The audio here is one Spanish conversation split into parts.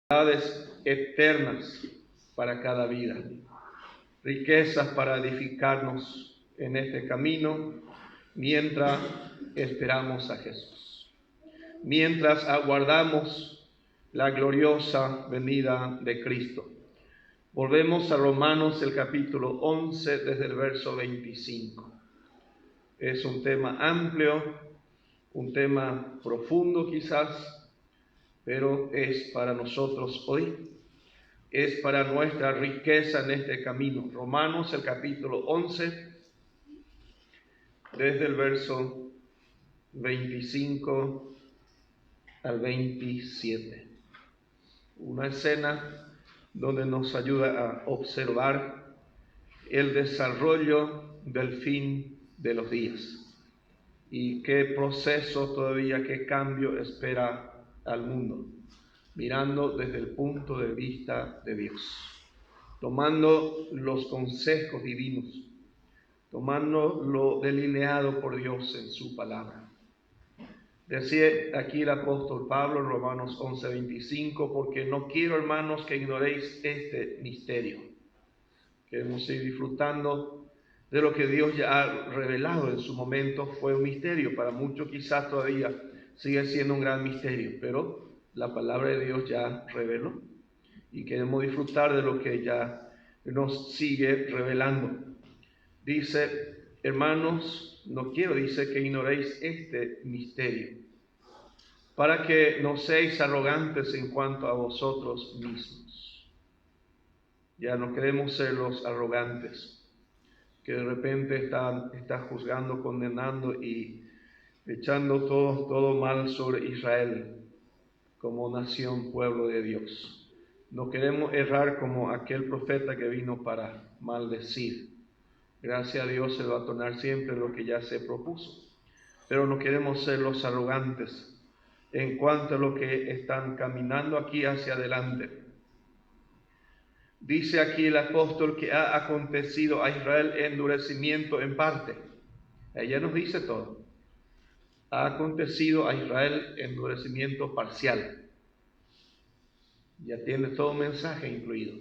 verdades eternas para cada vida, riquezas para edificarnos en este camino mientras esperamos a Jesús, mientras aguardamos la gloriosa venida de Cristo. Volvemos a Romanos el capítulo 11 desde el verso 25. Es un tema amplio, un tema profundo quizás, pero es para nosotros hoy, es para nuestra riqueza en este camino. Romanos el capítulo 11, desde el verso 25 al 27. Una escena donde nos ayuda a observar el desarrollo del fin de los días y qué proceso todavía, qué cambio espera al mundo, mirando desde el punto de vista de Dios, tomando los consejos divinos, tomando lo delineado por Dios en su palabra. Decía aquí el apóstol Pablo en Romanos 11:25, porque no quiero, hermanos, que ignoréis este misterio. Queremos ir disfrutando de lo que Dios ya ha revelado en su momento. Fue un misterio, para muchos quizás todavía sigue siendo un gran misterio, pero la palabra de Dios ya reveló y queremos disfrutar de lo que ya nos sigue revelando. Dice, hermanos, no quiero, dice, que ignoréis este misterio, para que no seáis arrogantes en cuanto a vosotros mismos. Ya no queremos ser los arrogantes que de repente está juzgando, condenando y echando todo mal sobre Israel como nación, pueblo de Dios. No queremos errar como aquel profeta que vino para maldecir. Gracias a Dios se va a tornar siempre lo que ya se propuso. Pero no queremos ser los arrogantes en cuanto a lo que están caminando aquí hacia adelante. Dice aquí el apóstol que ha acontecido a Israel endurecimiento en parte. Ella nos dice todo. Ha acontecido a Israel endurecimiento parcial. Ya tiene todo mensaje incluido.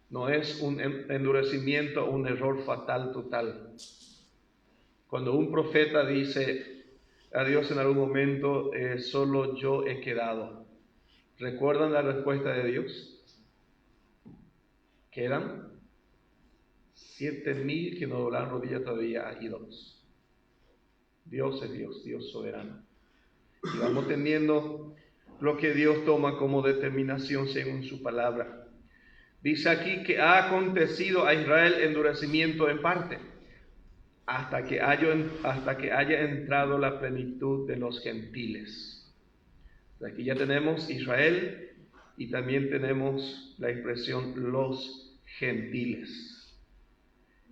No es un endurecimiento o un error fatal total. Cuando un profeta dice a Dios en algún momento, solo yo he quedado. ¿Recuerdan la respuesta de Dios? Quedan 7,000 que no doblan rodillas todavía a ídolos. Dios es Dios, Dios soberano. Y vamos teniendo lo que Dios toma como determinación según su palabra. Dice aquí que ha acontecido a Israel endurecimiento en parte, hasta que haya entrado la plenitud de los gentiles. Aquí ya tenemos Israel y también tenemos la expresión los gentiles.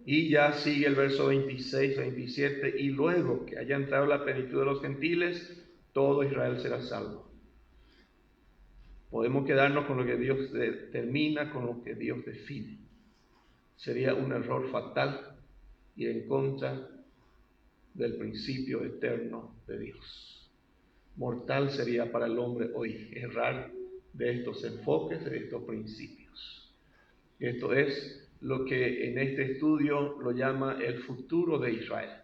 Y ya sigue el verso 26, 27, y luego que haya entrado la plenitud de los gentiles, todo Israel será salvo. Podemos quedarnos con lo que Dios determina, con lo que Dios define. Sería un error fatal ir en contra del principio eterno de Dios. Mortal sería para el hombre hoy errar de estos enfoques, de estos principios. Esto es lo que en este estudio lo llama el futuro de Israel.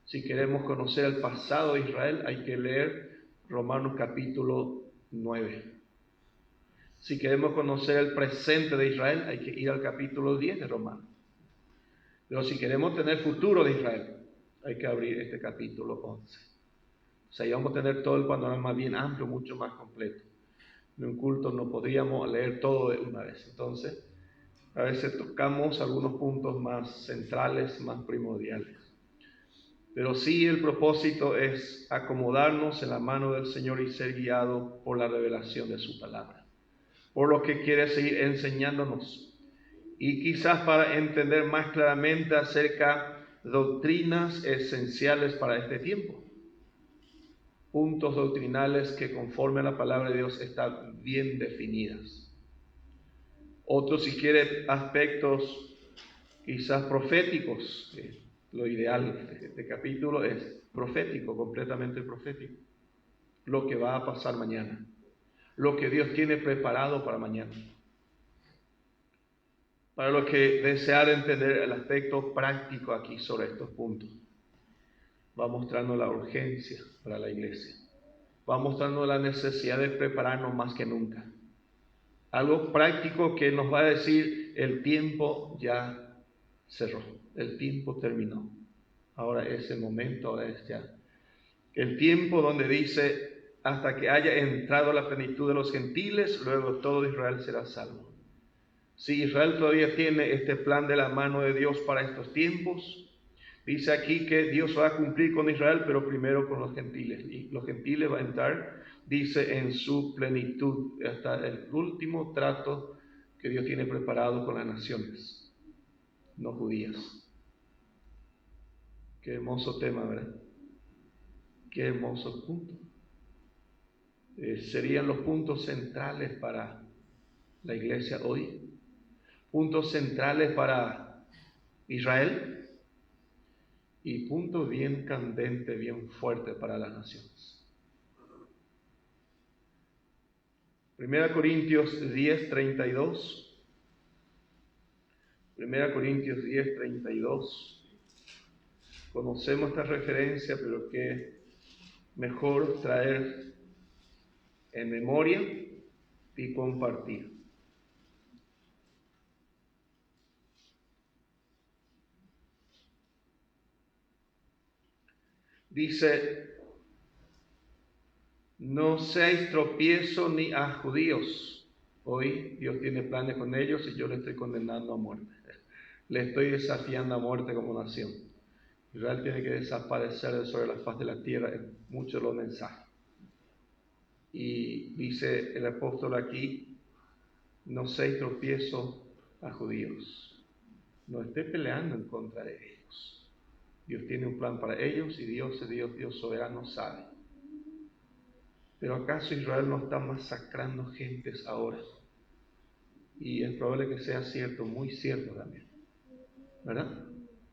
Si queremos conocer el pasado de Israel, hay que leer Romanos capítulo 9. Si queremos conocer el presente de Israel, hay que ir al capítulo 10 de Romanos. Pero si queremos tener futuro de Israel, hay que abrir este capítulo 11. O sea, ahí vamos a tener todo el panorama bien amplio, mucho más completo. En un culto no podríamos leer todo de una vez. Entonces, a veces tocamos algunos puntos más centrales, más primordiales. Pero sí, el propósito es acomodarnos en la mano del Señor y ser guiado por la revelación de su palabra, por lo que quiere seguir enseñándonos. Y quizás para entender más claramente acerca de doctrinas esenciales para este tiempo. Puntos doctrinales que conforme a la palabra de Dios están bien definidas. Otros, si quiere, aspectos quizás proféticos. Lo ideal de este capítulo es profético, completamente profético. Lo que va a pasar mañana. lo que Dios tiene preparado para mañana. Para los que desean entender el aspecto práctico aquí sobre estos puntos, va mostrando la urgencia para la iglesia. Va mostrando la necesidad de prepararnos más que nunca. Algo práctico que nos va a decir: el tiempo ya cerró, el tiempo terminó. Ahora es el momento, ahora es ya. El tiempo donde dice: hasta que haya entrado la plenitud de los gentiles, luego todo Israel será salvo. Si Israel todavía tiene este plan de la mano de Dios para estos tiempos, dice aquí que Dios va a cumplir con Israel, pero primero con los gentiles. Y los gentiles van a entrar, dice, en su plenitud, hasta el último trato que Dios tiene preparado con las naciones no judías. Qué hermoso tema, ¿verdad? Qué hermoso punto. Serían los puntos centrales para la iglesia hoy. Puntos centrales para Israel y puntos bien candentes, bien fuertes para las naciones. 1 Corintios 10:32. 1 Corintios 10:32. Conocemos esta referencia, pero qué mejor traer en memoria y compartir. Dice: no seáis tropiezo ni a judíos. Hoy Dios tiene planes con ellos y yo le estoy condenando a muerte. Le estoy desafiando a muerte como nación. Israel tiene que desaparecer de sobre la faz de la tierra. Es mucho los mensajes. Y dice el apóstol aquí: no seáis tropiezo a judíos. No esté peleando en contra de ellos. Dios tiene un plan para ellos y Dios es Dios soberano, sabe. Pero ¿acaso Israel no está masacrando gentes ahora? Y es probable que sea cierto, muy cierto también, ¿verdad?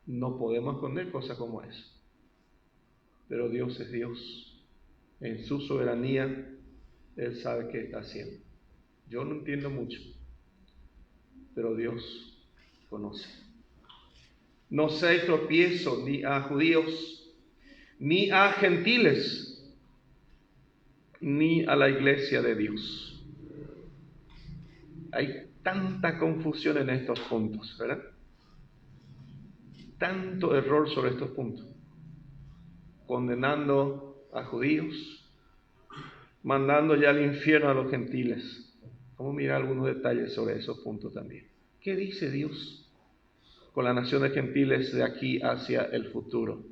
No podemos esconder cosas como eso. Pero Dios es Dios. En su soberanía, Él sabe qué está haciendo. Yo no entiendo mucho, pero Dios conoce. No seáis tropiezo ni a judíos, ni a gentiles, ni a la iglesia de Dios. Hay tanta confusión en estos puntos, ¿verdad? Tanto error sobre estos puntos. Condenando a judíos, mandando ya al infierno a los gentiles. Vamos a mirar algunos detalles sobre esos puntos también. ¿Qué dice Dios con las naciones gentiles de aquí hacia el futuro?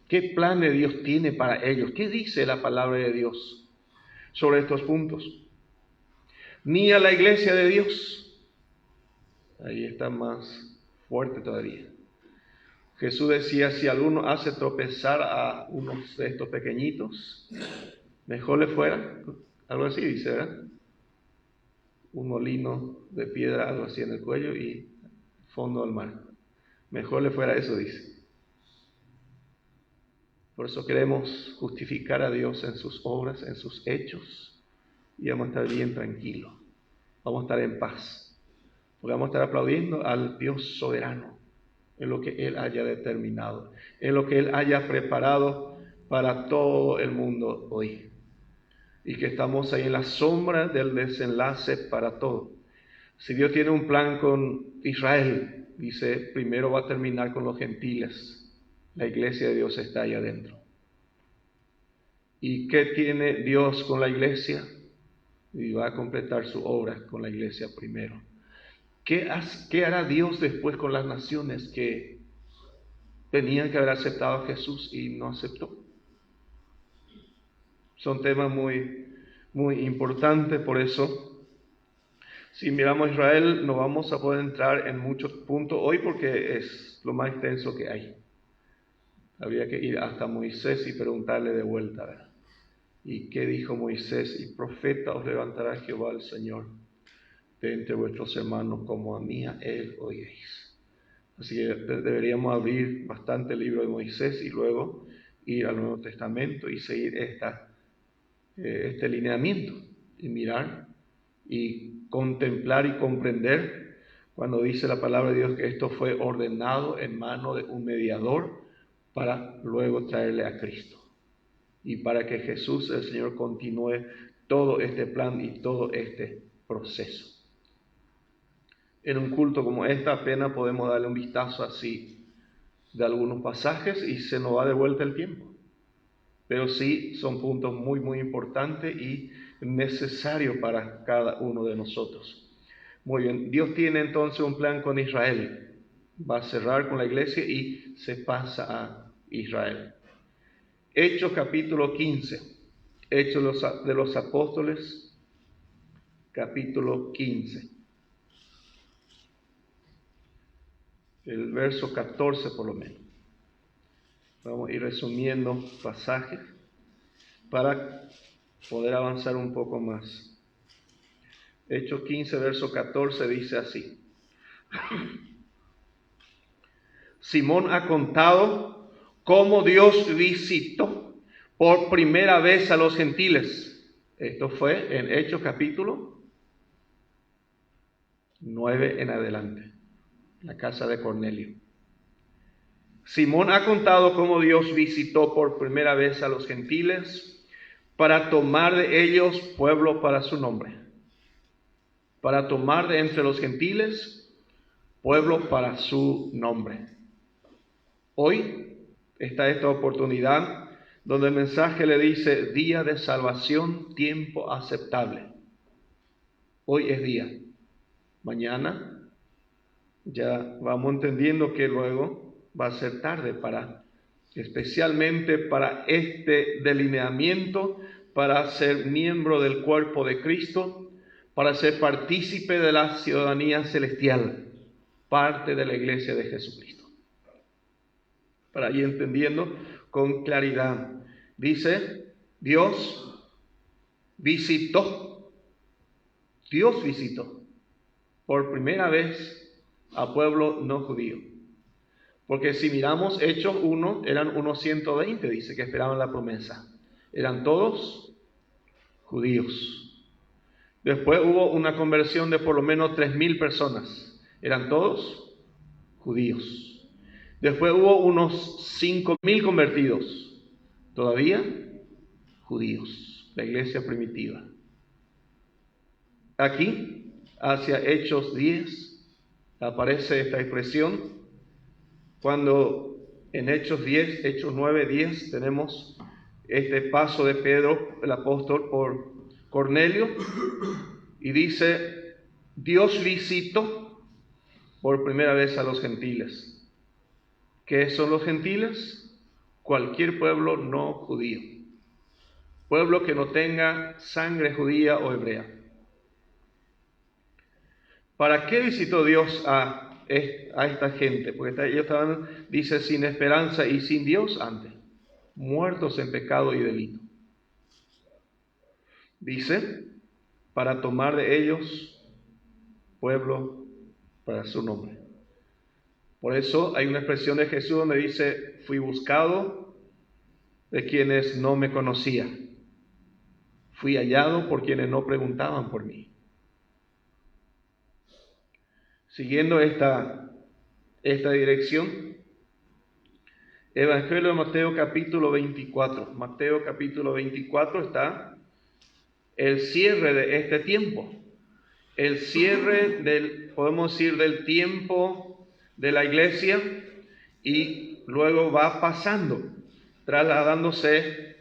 ¿Qué plan de Dios tiene para ellos? ¿Qué dice la palabra de Dios sobre estos puntos? Ni a la iglesia de Dios. Ahí está más fuerte todavía. Jesús decía: si alguno hace tropezar a unos de estos pequeñitos, mejor le fuera, algo así dice, ¿verdad? Un molino de piedra, algo así en el cuello y fondo del mar. Mejor le fuera eso, dice. Por eso queremos justificar a Dios en sus obras, en sus hechos, y vamos a estar bien tranquilos. Vamos a estar en paz. Porque vamos a estar aplaudiendo al Dios soberano en lo que Él haya determinado, en lo que Él haya preparado para todo el mundo hoy. Y que estamos ahí en la sombra del desenlace para todo. Si Dios tiene un plan con Israel, dice, primero va a terminar con los gentiles. La iglesia de Dios está ahí adentro. ¿Y qué tiene Dios con la iglesia? Y va a completar su obra con la iglesia primero. ¿Qué hará Dios después con las naciones que tenían que haber aceptado a Jesús y no aceptó? Son temas muy, muy importantes, por eso si miramos a Israel no vamos a poder entrar en muchos puntos hoy porque es lo más extenso que hay. Habría que ir hasta Moisés y preguntarle de vuelta, ¿verdad? ¿Y qué dijo Moisés? Y profeta os levantará Jehová el Señor de entre vuestros hermanos, como a mí a él oiréis. Así que deberíamos abrir bastante el libro de Moisés y luego ir al Nuevo Testamento y seguir este lineamiento. y mirar y contemplar y comprender cuando dice la palabra de Dios que esto fue ordenado en mano de un mediador para luego traerle a Cristo y para que Jesús el Señor continúe todo este plan y todo este proceso. En un culto como esta apenas podemos darle un vistazo así de algunos pasajes y se nos va de vuelta el tiempo. Pero sí son puntos muy, muy importantes y necesarios para cada uno de nosotros. Muy bien, Dios tiene entonces un plan con Israel. Va a cerrar con la iglesia y se pasa a Israel. Hechos capítulo 15. Hechos de los Apóstoles, capítulo 15. El verso 14 por lo menos. Vamos a ir resumiendo pasajes para poder avanzar un poco más. Hechos 15, verso 14 dice así. Simón ha contado cómo Dios visitó por primera vez a los gentiles. Esto fue en Hechos capítulo 9 en adelante, la casa de Cornelio. Simón ha contado cómo Dios visitó por primera vez a los gentiles para tomar de ellos pueblo para su nombre. Para tomar de entre los gentiles pueblo para su nombre. Hoy está esta oportunidad donde el mensaje le dice día de salvación, tiempo aceptable. Hoy es día. Mañana ya vamos entendiendo que luego va a ser tarde especialmente para este delineamiento, para ser miembro del cuerpo de Cristo, para ser partícipe de la ciudadanía celestial, parte de la iglesia de Jesucristo. Para ir entendiendo con claridad. Dice, Dios visitó por primera vez a pueblo no judío. Porque si miramos Hechos 1, eran unos 120, dice, que esperaban la promesa. Eran todos judíos. Después hubo una conversión de por lo menos 3,000 personas. Eran todos judíos. Después hubo unos 5,000 convertidos. Todavía judíos. La iglesia primitiva. Aquí, hacia Hechos 10, aparece esta expresión. Cuando en Hechos 10, Hechos 9, 10, tenemos este paso de Pedro, el apóstol, por Cornelio, y dice, Dios visitó por primera vez a los gentiles. ¿Qué son los gentiles? Cualquier pueblo no judío. Pueblo que no tenga sangre judía o hebrea. ¿Para qué visitó Dios a esta gente? Porque ellos estaban, dice, sin esperanza y sin Dios antes, muertos en pecado y delito. Dice, para tomar de ellos pueblo para su nombre. Por eso hay una expresión de Jesús donde dice, fui buscado de quienes no me conocían. Fui hallado por quienes no preguntaban por mí. Siguiendo esta dirección, Evangelio de Mateo capítulo 24. Mateo capítulo 24 está el cierre de este tiempo. El cierre podemos decir, del tiempo de la iglesia y luego va pasando, trasladándose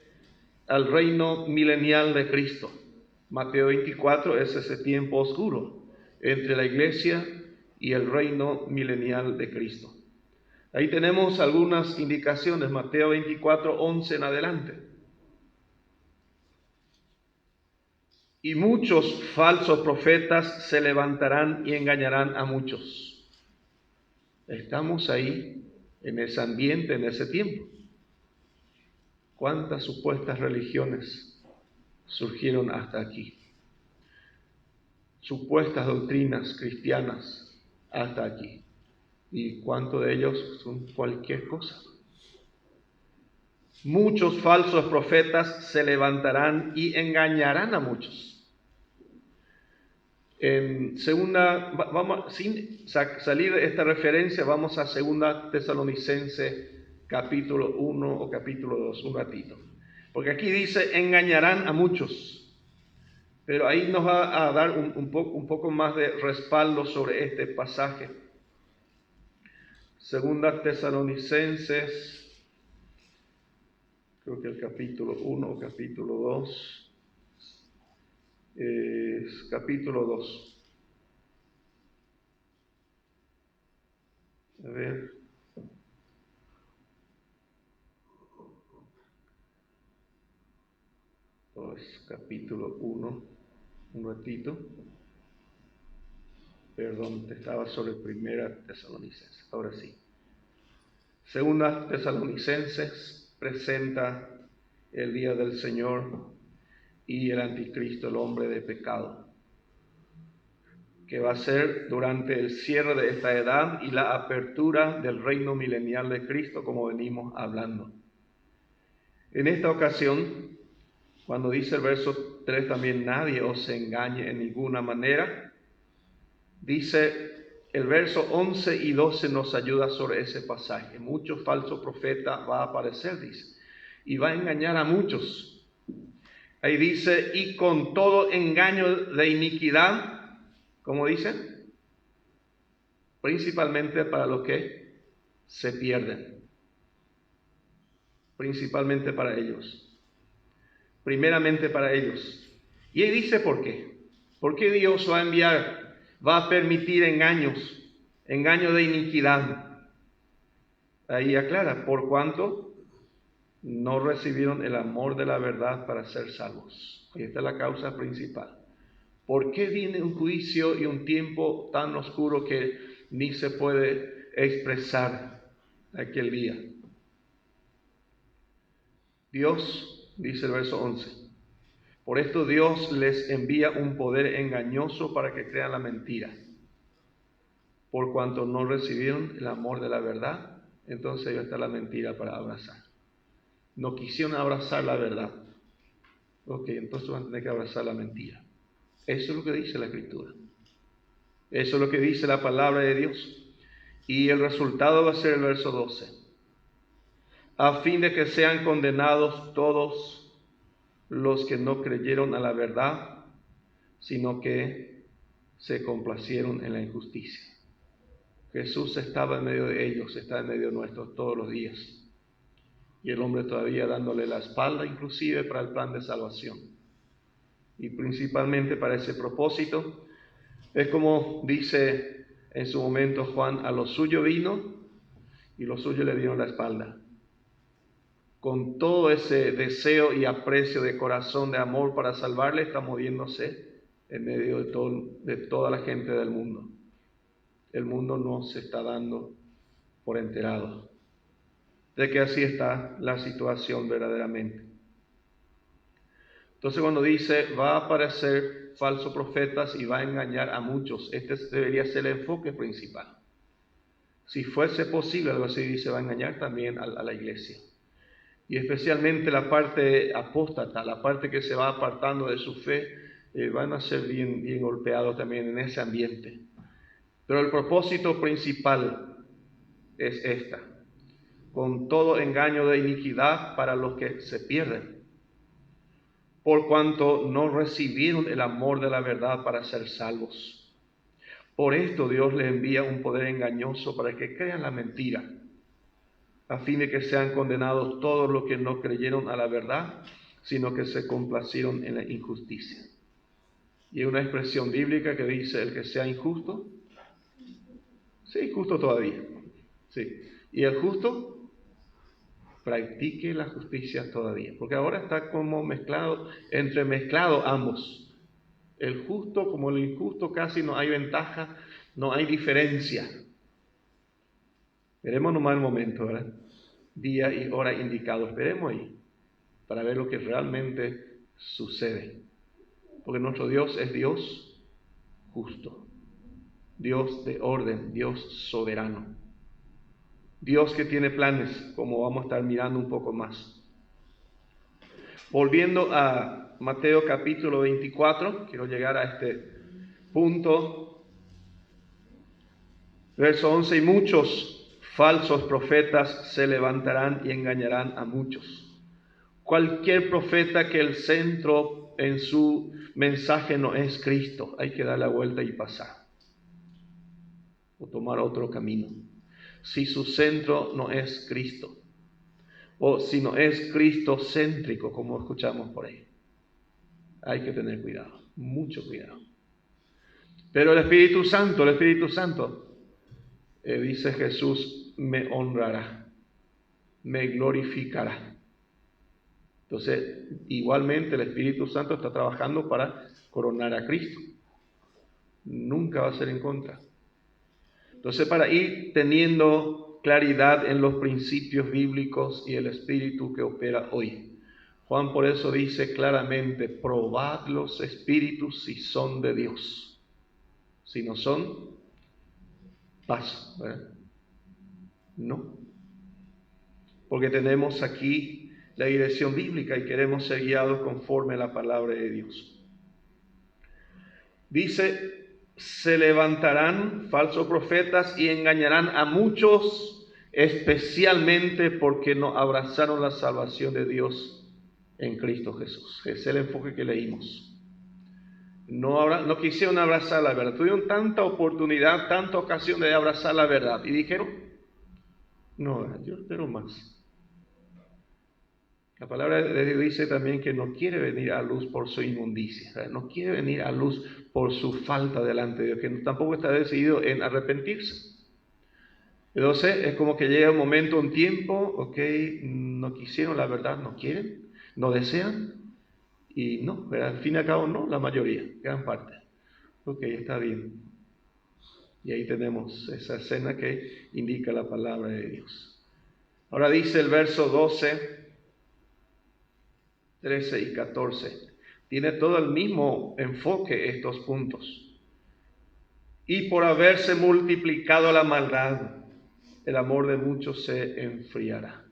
al reino milenial de Cristo. Mateo 24 es ese tiempo oscuro entre la iglesia y el reino milenial de Cristo. Ahí tenemos algunas indicaciones, Mateo 24, 11 en adelante. Y muchos falsos profetas se levantarán y engañarán a muchos. Estamos ahí, en ese ambiente, en ese tiempo. ¿Cuántas supuestas religiones surgieron hasta aquí? Supuestas doctrinas cristianas hasta aquí. ¿Y cuántos de ellos son cualquier cosa? Muchos falsos profetas se levantarán y engañarán a muchos. En segunda, vamos, sin salir de esta referencia, vamos a segunda Tesalonicenses capítulo 1 o capítulo 2, un ratito. Porque aquí dice, engañarán a muchos. Pero ahí nos va a dar un poco más de respaldo sobre este pasaje. Segunda Tesalonicenses, creo que el capítulo 1 o capítulo 2, capítulo 2. A ver. Capítulo 1, un ratito. Perdón, estaba sobre primera Tesalonicenses. Ahora sí. Segunda Tesalonicenses presenta el día del Señor y el anticristo, el hombre de pecado, que va a ser durante el cierre de esta edad y la apertura del reino milenial de Cristo, como venimos hablando. En esta ocasión, cuando dice el verso 3 también, nadie os engañe en ninguna manera, dice el verso 11 y 12 nos ayuda sobre ese pasaje. Muchos falsos profetas va a aparecer, dice, y va a engañar a muchos. Ahí dice, y con todo engaño de iniquidad, ¿cómo dice? Principalmente para los que se pierden. Principalmente para ellos. Primeramente para ellos. Y ahí dice por qué. ¿Por qué Dios va a enviar, va a permitir engaños de iniquidad? Ahí aclara, por cuanto no recibieron el amor de la verdad para ser salvos. Y esta es la causa principal. ¿Por qué viene un juicio y un tiempo tan oscuro que ni se puede expresar aquel día? Dios, dice el verso 11, por esto Dios les envía un poder engañoso para que crean la mentira. Por cuanto no recibieron el amor de la verdad, entonces ahí está la mentira para abrazar. No quisieron abrazar la verdad. Ok, entonces van a tener que abrazar la mentira. Eso es lo que dice la Escritura. Eso es lo que dice la palabra de Dios. Y el resultado va a ser el verso 12. A fin de que sean condenados todos los que no creyeron a la verdad, sino que se complacieron en la injusticia. Jesús estaba en medio de ellos, está en medio nuestro todos los días. Y el hombre todavía dándole la espalda, inclusive para el plan de salvación. Y principalmente para ese propósito, es como dice en su momento Juan, a lo suyo vino y los suyos le dieron la espalda. Con todo ese deseo y aprecio de corazón, de amor para salvarle, está moviéndose en medio de toda la gente del mundo. El mundo no se está dando por enterado de que así está la situación verdaderamente. Entonces cuando dice va a aparecer falsos profetas y va a engañar a muchos, este debería ser el enfoque principal. Si fuese posible, algo así dice, va a engañar también a la iglesia. Y especialmente la parte apóstata, la parte que se va apartando de su fe, van a ser bien golpeados también en ese ambiente. Pero el propósito principal es esta, con todo engaño de iniquidad para los que se pierden, por cuanto no recibieron el amor de la verdad para ser salvos. Por esto Dios les envía un poder engañoso para que crean la mentira, a fin de que sean condenados todos los que no creyeron a la verdad, sino que se complacieron en la injusticia. Y hay una expresión bíblica que dice, el que sea injusto, sí, justo todavía. Sí. Y el justo, practique la justicia todavía. Porque ahora está como entremezclado ambos. El justo como el injusto, casi no hay ventaja, no hay diferencia. Veremos nomás el momento, ¿verdad? Día y hora indicado. Esperemos ahí para ver lo que realmente sucede. Porque nuestro Dios es Dios justo, Dios de orden, Dios soberano, Dios que tiene planes, como vamos a estar mirando un poco más. Volviendo a Mateo capítulo 24, quiero llegar a este punto. Verso 11, y muchos falsos profetas se levantarán y engañarán a muchos. Cualquier profeta que el centro en su mensaje no es Cristo, hay que dar la vuelta y pasar, o tomar otro camino. Si su centro no es Cristo, o si no es cristocéntrico, como escuchamos por ahí, hay que tener cuidado, mucho cuidado. Pero el Espíritu Santo, dice Jesús, me honrará, me glorificará. Entonces, igualmente el Espíritu Santo está trabajando para coronar a Cristo. Nunca va a ser en contra. Entonces, para ir teniendo claridad en los principios bíblicos y el Espíritu que opera hoy, Juan por eso dice claramente, probad los espíritus si son de Dios. Si no son, paso, ¿verdad? No. Porque tenemos aquí la dirección bíblica y queremos ser guiados conforme a la palabra de Dios. Dice, se levantarán falsos profetas y engañarán a muchos, especialmente porque no abrazaron la salvación de Dios en Cristo Jesús. Es el enfoque que leímos. No quisieron abrazar la verdad. Tuvieron tanta oportunidad, tanta ocasión de abrazar la verdad. Y dijeron, no, yo espero más. La palabra de Dios dice también que no quiere venir a luz por su inmundicia, ¿verdad? No quiere venir a luz por su falta delante de Dios, que tampoco está decidido en arrepentirse. Entonces es como que llega un momento, un tiempo, ok, no quisieron la verdad, no quieren, no desean, y no, ¿verdad? Al fin y al cabo no, la mayoría, gran parte. Ok, está bien. Y ahí tenemos esa escena que indica la palabra de Dios. Ahora dice el verso 12, 13 y 14. Tiene todo el mismo enfoque estos puntos. Y por haberse multiplicado la maldad, el amor de muchos se enfriará.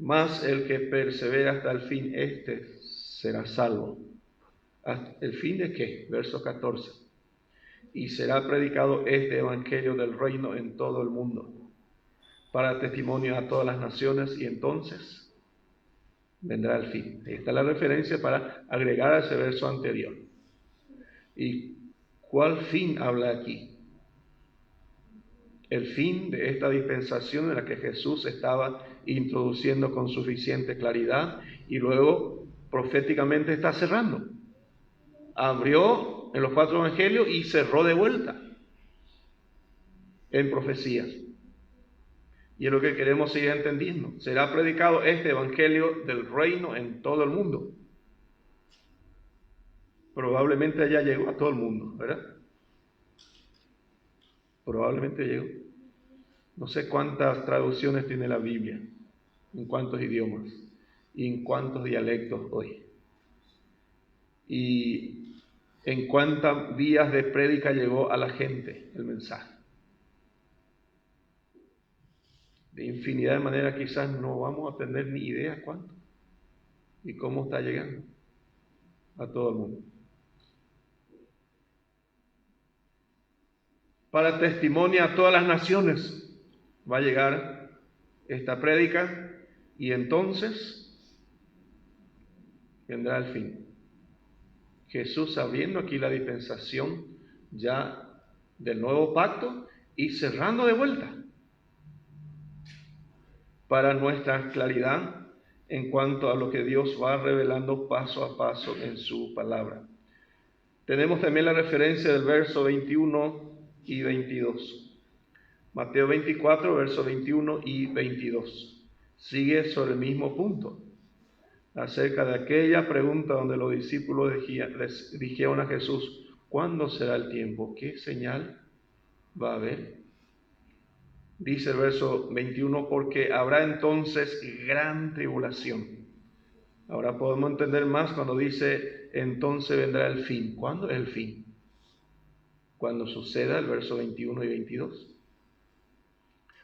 Mas el que persevera hasta el fin, este será salvo. ¿Hasta el fin de qué? Verso 14. Y será predicado este evangelio del reino en todo el mundo, para testimonio a todas las naciones, y entonces vendrá el fin. Esta es la referencia para agregar a ese verso anterior. ¿Y cuál fin habla aquí? El fin de esta dispensación en la que Jesús estaba introduciendo con suficiente claridad y luego proféticamente está cerrando. Abrió en los 4 evangelios y cerró de vuelta en profecías. Y es lo que queremos seguir entendiendo. Será predicado este evangelio del reino en todo el mundo. Probablemente allá llegó a todo el mundo, ¿verdad? Probablemente llegó. No sé cuántas traducciones tiene la Biblia, en cuántos idiomas y en cuántos dialectos hoy. Y en cuántas vías de prédica llegó a la gente el mensaje. De infinidad de maneras quizás no vamos a tener ni idea cuánto y cómo está llegando a todo el mundo. Para testimonio a todas las naciones va a llegar esta prédica y entonces vendrá el fin. Jesús abriendo aquí la dispensación ya del nuevo pacto y cerrando de vuelta para nuestra claridad en cuanto a lo que Dios va revelando paso a paso en su palabra. Tenemos también la referencia del verso 21 y 22. Mateo 24, verso 21 y 22. Sigue sobre el mismo punto, acerca de aquella pregunta donde los discípulos les dijeron a Jesús, ¿cuándo será el tiempo? ¿Qué señal va a haber? Dice el verso 21, porque habrá entonces gran tribulación. Ahora podemos entender más cuando dice, entonces vendrá el fin. ¿Cuándo es el fin? Cuando suceda el verso 21 y 22.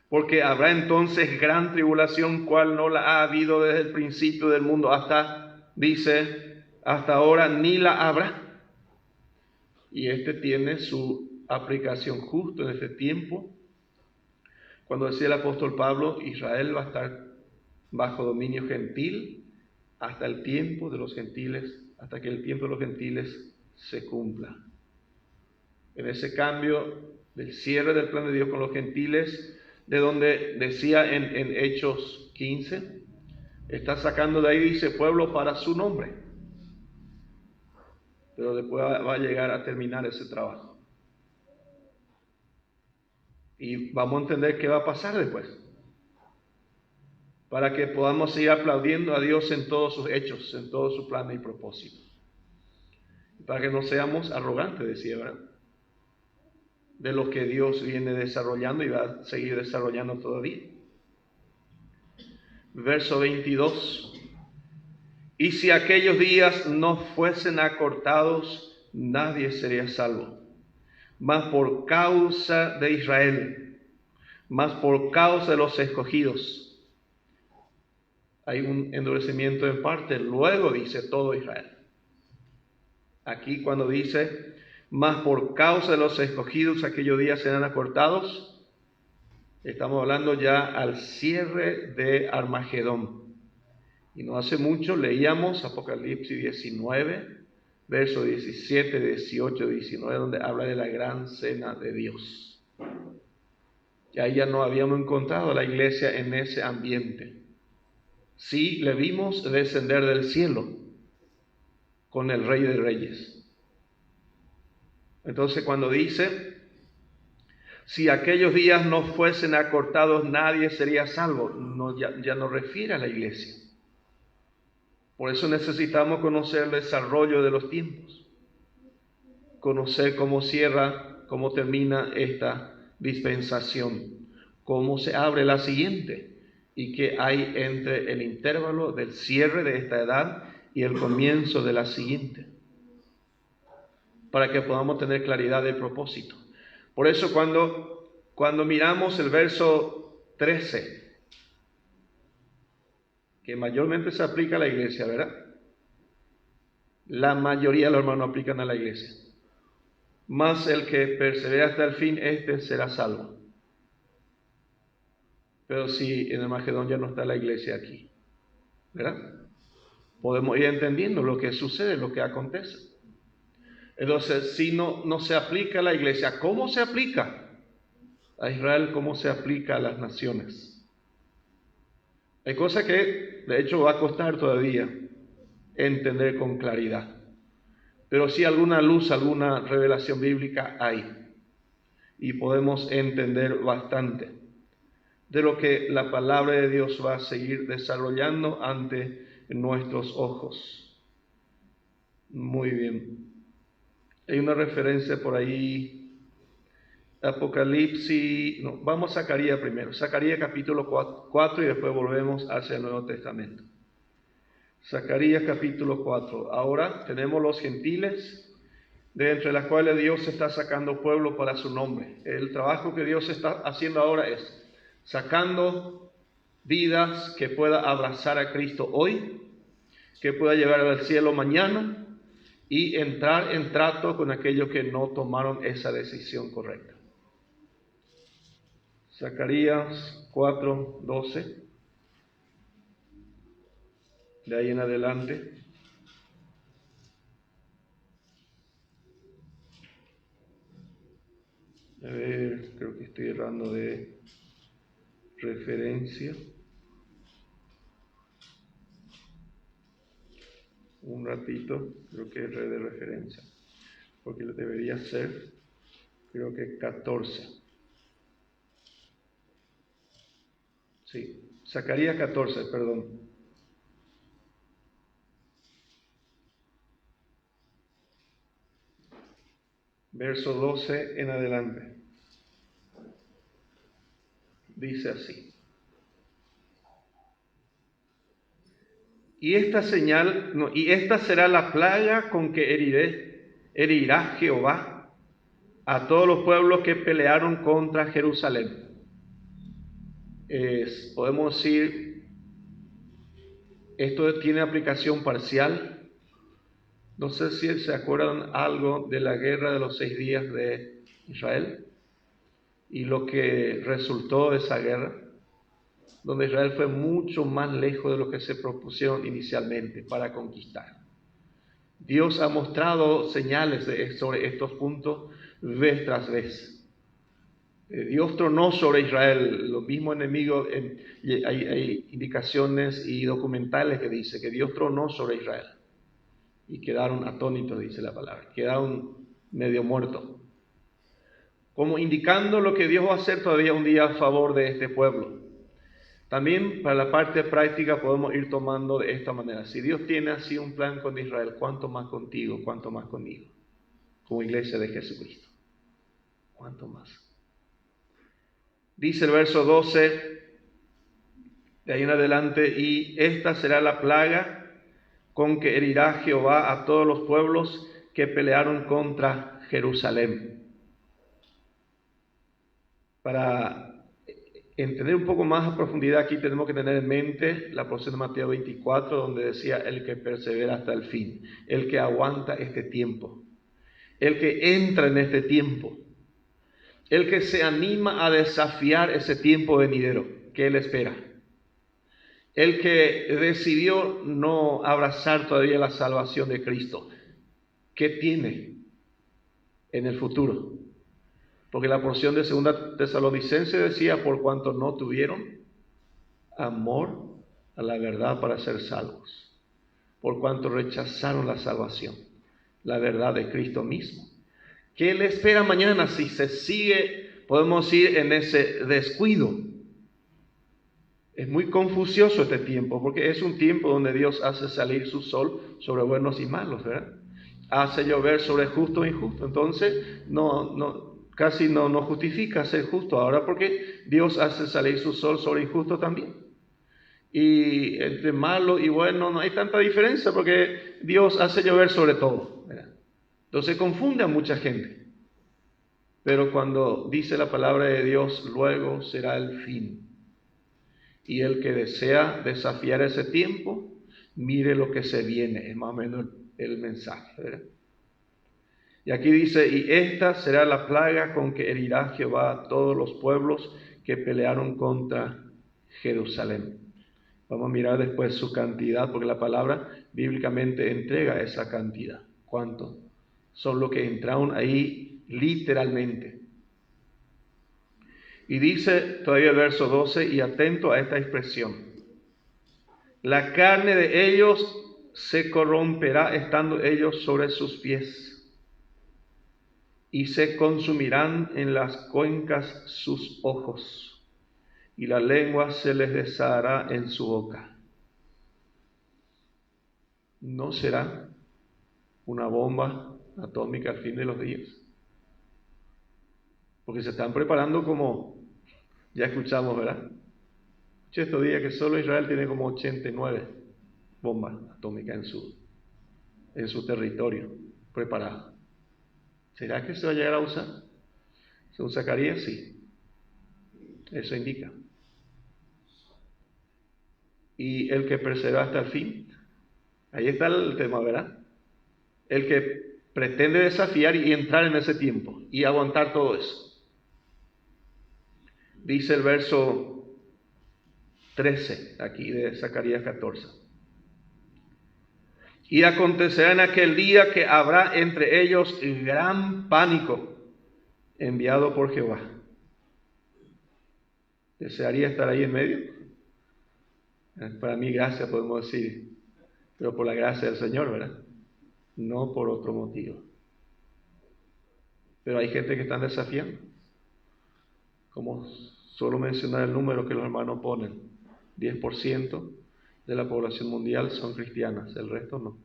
Porque habrá entonces gran tribulación, cual no la ha habido desde el principio del mundo hasta, dice, hasta ahora ni la habrá. y este tiene su aplicación justo en este tiempo. Cuando decía el apóstol Pablo, Israel va a estar bajo dominio gentil hasta el tiempo de los gentiles, hasta que el tiempo de los gentiles se cumpla. En ese cambio del cierre del plan de Dios con los gentiles, de donde decía en Hechos 15, está sacando de ahí, dice, pueblo para su nombre. Pero después va a llegar a terminar ese trabajo. Y vamos a entender qué va a pasar después, para que podamos seguir aplaudiendo a Dios en todos sus hechos, en todos sus planes y propósitos. Para que no seamos arrogantes, decía, ¿verdad?, de lo que Dios viene desarrollando y va a seguir desarrollando todavía. Verso 22. Y si aquellos días no fuesen acortados, nadie sería salvo. Mas por causa de Israel, mas por causa de los escogidos, hay un endurecimiento en parte, luego dice todo Israel. Aquí cuando dice, mas por causa de los escogidos aquellos días serán acortados, estamos hablando ya al cierre de Armagedón. Y no hace mucho leíamos Apocalipsis 19, versos 17, 18, 19, donde habla de la gran cena de Dios. Y ahí ya no habíamos encontrado a la iglesia en ese ambiente. Sí, le vimos descender del cielo con el Rey de Reyes. Entonces cuando dice, si aquellos días no fuesen acortados, nadie sería salvo, no, ya no refiere a la iglesia. Por eso necesitamos conocer el desarrollo de los tiempos, conocer cómo cierra, cómo termina esta dispensación, cómo se abre la siguiente y qué hay entre el intervalo del cierre de esta edad y el comienzo de la siguiente, para que podamos tener claridad del propósito. Por eso cuando miramos el verso 13, que mayormente se aplica a la iglesia, ¿verdad? La mayoría de los hermanos aplican a la iglesia. Mas el que persevera hasta el fin, este será salvo. Pero si en el Armagedón ya no está la iglesia aquí, ¿verdad? Podemos ir entendiendo lo que sucede, lo que acontece. Entonces, si no se aplica a la iglesia, ¿cómo se aplica a Israel? ¿Cómo se aplica a las naciones? Hay cosas que, de hecho, va a costar todavía entender con claridad. Pero sí alguna luz, alguna revelación bíblica hay. Y podemos entender bastante de lo que la palabra de Dios va a seguir desarrollando ante nuestros ojos. Muy bien. Hay una referencia por ahí. Apocalipsis, no, vamos a Zacarías primero. Zacarías capítulo 4 y después volvemos hacia el Nuevo Testamento. Zacarías capítulo 4. Ahora tenemos los gentiles, de entre las cuales Dios está sacando pueblo para su nombre. El trabajo que Dios está haciendo ahora es sacando vidas que pueda abrazar a Cristo hoy, que pueda llevar al cielo mañana y entrar en trato con aquellos que no tomaron esa decisión correcta. Zacarías 4:12, de ahí en adelante. A ver, creo que estoy errando de referencia. Un ratito, creo que erré de referencia, porque debería ser, creo que 14. Sí, Zacarías 14, perdón. Verso 12 en adelante. Dice así. Y esta será la plaga con que herirá Jehová a todos los pueblos que pelearon contra Jerusalén. Podemos decir, esto tiene aplicación parcial No sé si se acuerdan algo de la guerra de los 6 días de Israel y lo que resultó de esa guerra, donde Israel fue mucho más lejos de lo que se propusieron inicialmente para conquistar. Dios ha mostrado señales sobre estos puntos vez tras vez. Dios tronó sobre Israel, los mismos enemigos, hay indicaciones y documentales que dice que Dios tronó sobre Israel. Y quedaron atónitos, dice la palabra, quedaron medio muertos. Como indicando lo que Dios va a hacer todavía un día a favor de este pueblo. También para la parte práctica podemos ir tomando de esta manera. Si Dios tiene así un plan con Israel, ¿cuánto más contigo? ¿Cuánto más conmigo? Como iglesia de Jesucristo. ¿Cuánto más? Dice el verso 12, de ahí en adelante, y esta será la plaga con que herirá Jehová a todos los pueblos que pelearon contra Jerusalén. Para entender un poco más a profundidad aquí tenemos que tener en mente la porción de Mateo 24, donde decía el que persevera hasta el fin, el que aguanta este tiempo, el que entra en este tiempo, el que se anima a desafiar ese tiempo venidero que él espera, el que decidió no abrazar todavía la salvación de Cristo. ¿Qué tiene en el futuro? Porque la porción de 2 Tesalonicenses decía, por cuanto no tuvieron amor a la verdad para ser salvos, por cuanto rechazaron la salvación, la verdad de Cristo mismo. ¿Qué le espera mañana si se sigue, podemos ir en ese descuido? Es muy confusioso este tiempo, porque es un tiempo donde Dios hace salir su sol sobre buenos y malos, ¿verdad? Hace llover sobre justo e injusto. Entonces, casi no justifica ser justo ahora, porque Dios hace salir su sol sobre injusto también. Y entre malo y bueno no hay tanta diferencia, porque Dios hace llover sobre todo, ¿verdad? Entonces confunde a mucha gente. Pero cuando dice la palabra de Dios, luego será el fin. Y el que desea desafiar ese tiempo, mire lo que se viene, es más o menos el mensaje, ¿verdad? Y aquí dice, y esta será la plaga con que herirá Jehová a todos los pueblos que pelearon contra Jerusalén. Vamos a mirar después su cantidad, porque la palabra bíblicamente entrega esa cantidad. ¿Cuánto? Son los que entraron ahí literalmente. Y dice todavía el verso 12, y atento a esta expresión, la carne de ellos se corromperá estando ellos sobre sus pies, y se consumirán en las cuencas sus ojos, y la lengua se les deshará en su boca. ¿No será una bomba atómica al fin de los días? Porque se están preparando como, ya escuchamos, ¿verdad? Estos días que solo Israel tiene como 89 bombas atómicas en su territorio preparadas. ¿Será que se va a llegar a usar? Según Zacarías, sí. Eso indica. Y el que persevera hasta el fin, ahí está el tema, ¿verdad? El que pretende desafiar y entrar en ese tiempo y aguantar todo eso. Dice el verso 13 aquí de Zacarías 14. Y acontecerá en aquel día que habrá entre ellos gran pánico enviado por Jehová. ¿Desearía estar ahí en medio? Para mí, gracias podemos decir, pero por la gracia del Señor, ¿verdad? No por otro motivo. Pero hay gente que están desafiando. Como suelo mencionar el número que los hermanos ponen, 10% de la población mundial son cristianas, el resto no.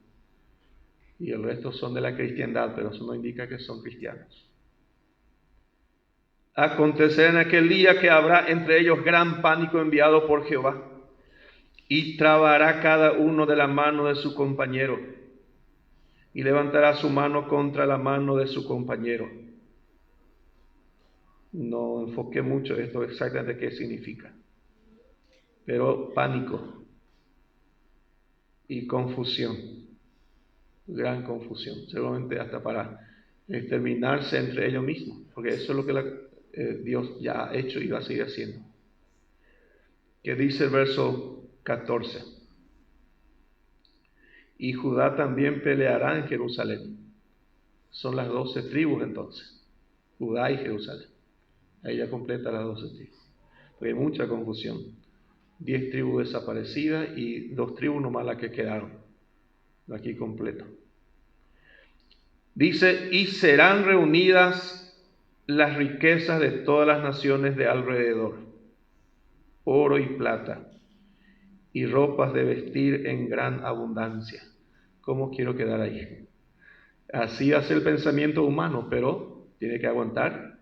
Y el resto son de la cristiandad, pero eso no indica que son cristianos. Acontecerá en aquel día que habrá entre ellos gran pánico enviado por Jehová, y trabará cada uno de la mano de su compañero, y levantará su mano contra la mano de su compañero. No enfoqué mucho esto exactamente qué significa, pero pánico y confusión. gran confusión, seguramente hasta para exterminarse entre ellos mismos, porque eso es lo que Dios ya ha hecho y va a seguir haciendo. Que dice el verso 14: y Judá también peleará en Jerusalén. Son las 12 tribus entonces, Judá y Jerusalén. Ahí ya completa las 12 tribus, porque hay mucha confusión. 10 tribus desaparecidas y 2 tribus nomás las que quedaron. Aquí completo. Dice, y serán reunidas las riquezas de todas las naciones de alrededor, oro y plata, y ropas de vestir en gran abundancia. ¿Cómo quiero quedar ahí? Así hace el pensamiento humano, pero tiene que aguantar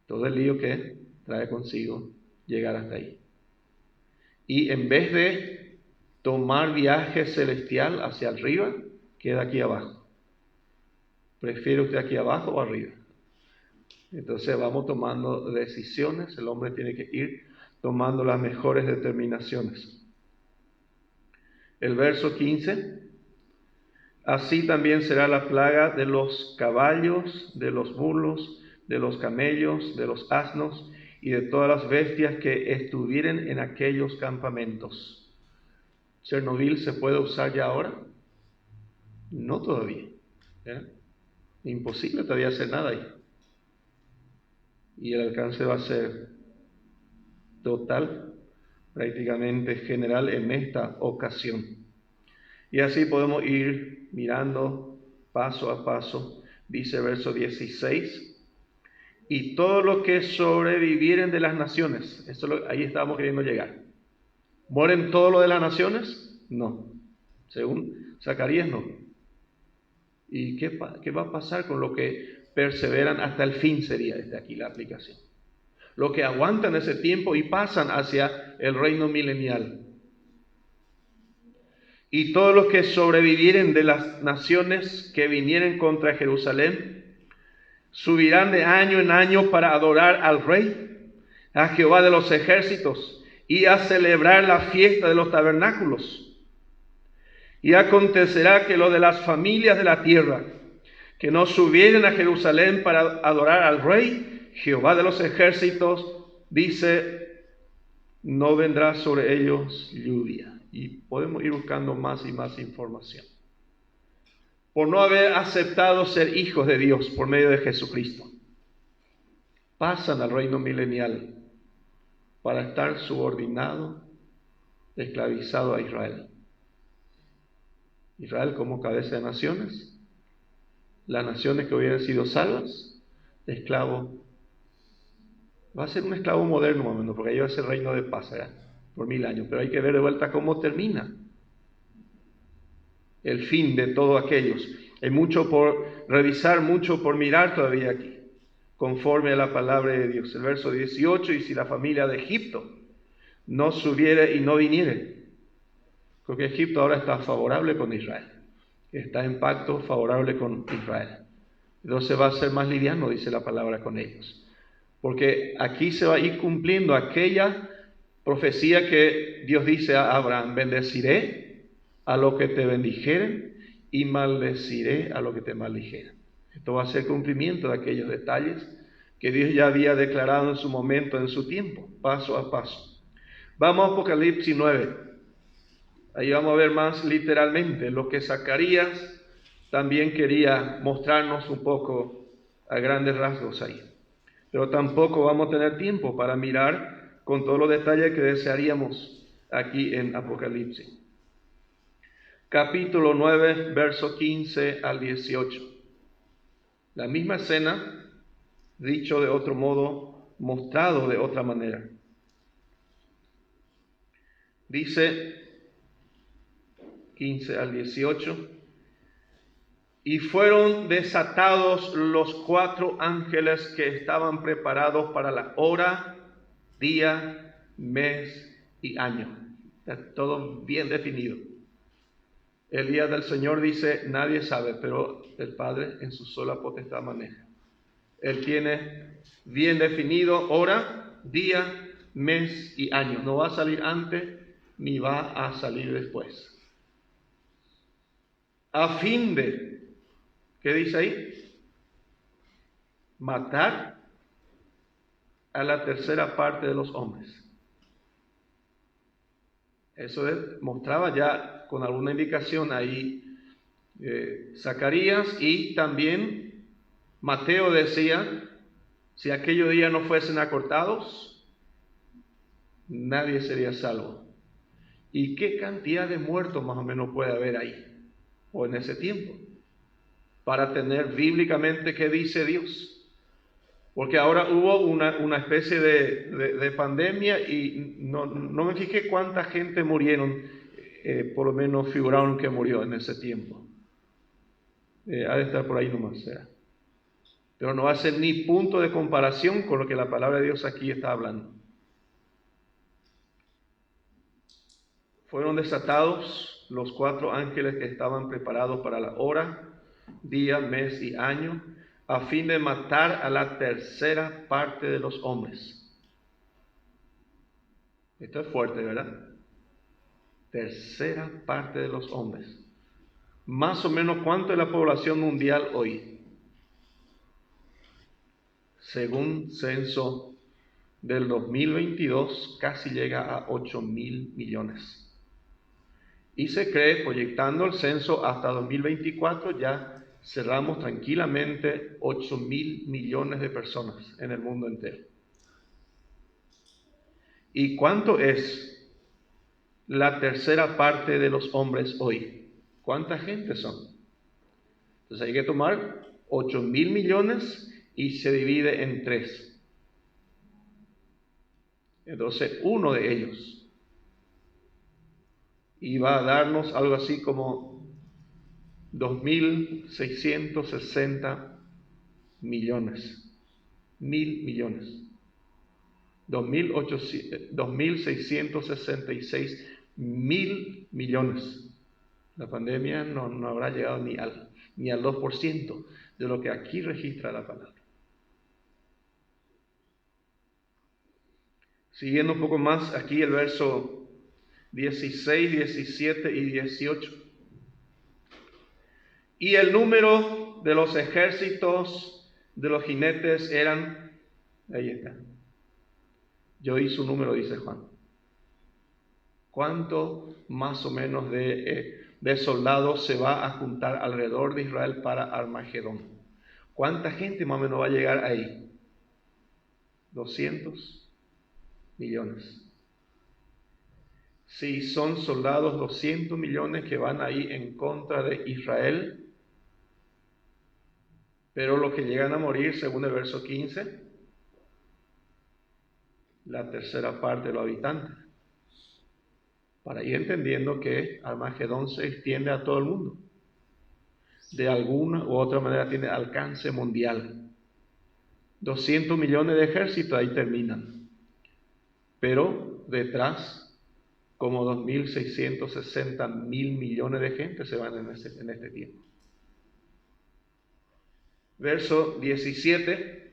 todo el lío que trae consigo llegar hasta ahí. Y en vez de tomar viaje celestial hacia arriba, queda aquí abajo. ¿Prefiere usted aquí abajo o arriba? Entonces vamos tomando decisiones, el hombre tiene que ir tomando las mejores determinaciones. El verso 15, así también será la plaga de los caballos, de los burros, de los camellos, de los asnos y de todas las bestias que estuvieren en aquellos campamentos. ¿Chernobyl se puede usar ya ahora? No todavía. Imposible todavía hacer nada ahí. Y el alcance va a ser total, prácticamente general en esta ocasión. Y así podemos ir mirando paso a paso. Dice verso 16, y todo lo que sobrevivieren de las naciones. Ahí estábamos queriendo llegar. ¿Mueren todo lo de las naciones? No. Según Zacarías, no. ¿Y qué va a pasar con lo que perseveran hasta el fin? Sería desde aquí la aplicación. Lo que aguantan ese tiempo y pasan hacia el reino milenial. Y todos los que sobrevivieren de las naciones que vinieren contra Jerusalén, subirán de año en año para adorar al Rey, a Jehová de los ejércitos, y a celebrar la fiesta de los tabernáculos. Y acontecerá que lo de las familias de la tierra, que no subieren a Jerusalén para adorar al Rey, Jehová de los ejércitos, dice, no vendrá sobre ellos lluvia. Y podemos ir buscando más y más información. Por no haber aceptado ser hijos de Dios por medio de Jesucristo, pasan al reino milenial para estar subordinado, esclavizado a Israel. Israel como cabeza de naciones, las naciones que hubieran sido salvas, esclavo. Va a ser un esclavo moderno, momento, porque ahí va a ser reino de paz por 1000 años, pero hay que ver de vuelta cómo termina el fin de todos aquellos. Hay mucho por revisar, mucho por mirar todavía aquí, conforme a la palabra de Dios. El verso 18, y si la familia de Egipto no subiere y no viniere, porque Egipto ahora está favorable con Israel, está en pacto favorable con Israel. Entonces va a ser más liviano, dice la palabra, con ellos. Porque aquí se va a ir cumpliendo aquella profecía que Dios dice a Abraham, bendeciré a lo que te bendijeren y maldeciré a lo que te maldijeren. Esto va a ser cumplimiento de aquellos detalles que Dios ya había declarado en su momento, en su tiempo, paso a paso. Vamos a Apocalipsis 9. Ahí vamos a ver más literalmente lo que Zacarías también quería mostrarnos un poco a grandes rasgos ahí. Pero tampoco vamos a tener tiempo para mirar con todos los detalles que desearíamos aquí en Apocalipsis. Capítulo 9, verso 15 al 18. La misma escena, dicho de otro modo, mostrado de otra manera. Dice 15 al 18. Y fueron desatados los 4 ángeles que estaban preparados para la hora, día, mes y año. Está todo bien definido. El día del Señor dice, nadie sabe, pero el Padre en su sola potestad maneja. Él tiene bien definido hora, día, mes y año. No va a salir antes ni va a salir después. a fin de, ¿qué dice ahí? Matar a la tercera parte de los hombres. Eso mostraba ya con alguna indicación ahí Zacarías, y también Mateo decía, si aquellos días no fuesen acortados, nadie sería salvo. ¿Y qué cantidad de muertos más o menos puede haber ahí, o en ese tiempo, para tener bíblicamente qué dice Dios? Porque ahora hubo una especie de pandemia y no me fijé cuánta gente murieron, por lo menos figuraron que murió en ese tiempo. Ha de estar por ahí nomás, ¿será? Pero no va a ser ni punto de comparación con lo que la palabra de Dios aquí está hablando. Fueron desatados los 4 ángeles que estaban preparados para la hora, día, mes y año, a fin de matar a la tercera parte de los hombres. Esto es fuerte, ¿verdad? Tercera parte de los hombres. Más o menos, ¿cuánto es la población mundial hoy? Según censo del 2022, casi llega a 8.000 millones. Y se cree, proyectando el censo hasta 2024, ya cerramos tranquilamente 8.000 millones de personas en el mundo entero. ¿Y cuánto es la tercera parte de los hombres hoy? ¿Cuánta gente son? Entonces hay que tomar 8.000 millones y se divide en 3. Entonces uno de ellos iba a darnos algo así como 2.660 millones. 1.000 millones. 2.666 mil millones. La pandemia no habrá llegado ni al 2% de lo que aquí registra la palabra. Siguiendo un poco más, aquí el verso 16, 17 y 18. Y el número de los ejércitos de los jinetes eran, ahí está, yo hice un número, dice Juan. ¿Cuánto más o menos de soldados se va a juntar alrededor de Israel para Armagedón? ¿Cuánta gente más o menos va a llegar ahí? 200 millones. Si son soldados 200 millones que van ahí en contra de Israel, pero los que llegan a morir, según el verso 15, la tercera parte de los habitantes. Para ir entendiendo que Armagedón se extiende a todo el mundo. De alguna u otra manera tiene alcance mundial. 200 millones de ejércitos, ahí terminan. Pero detrás, como 2.660 mil millones de gente se van en este tiempo. Verso 17.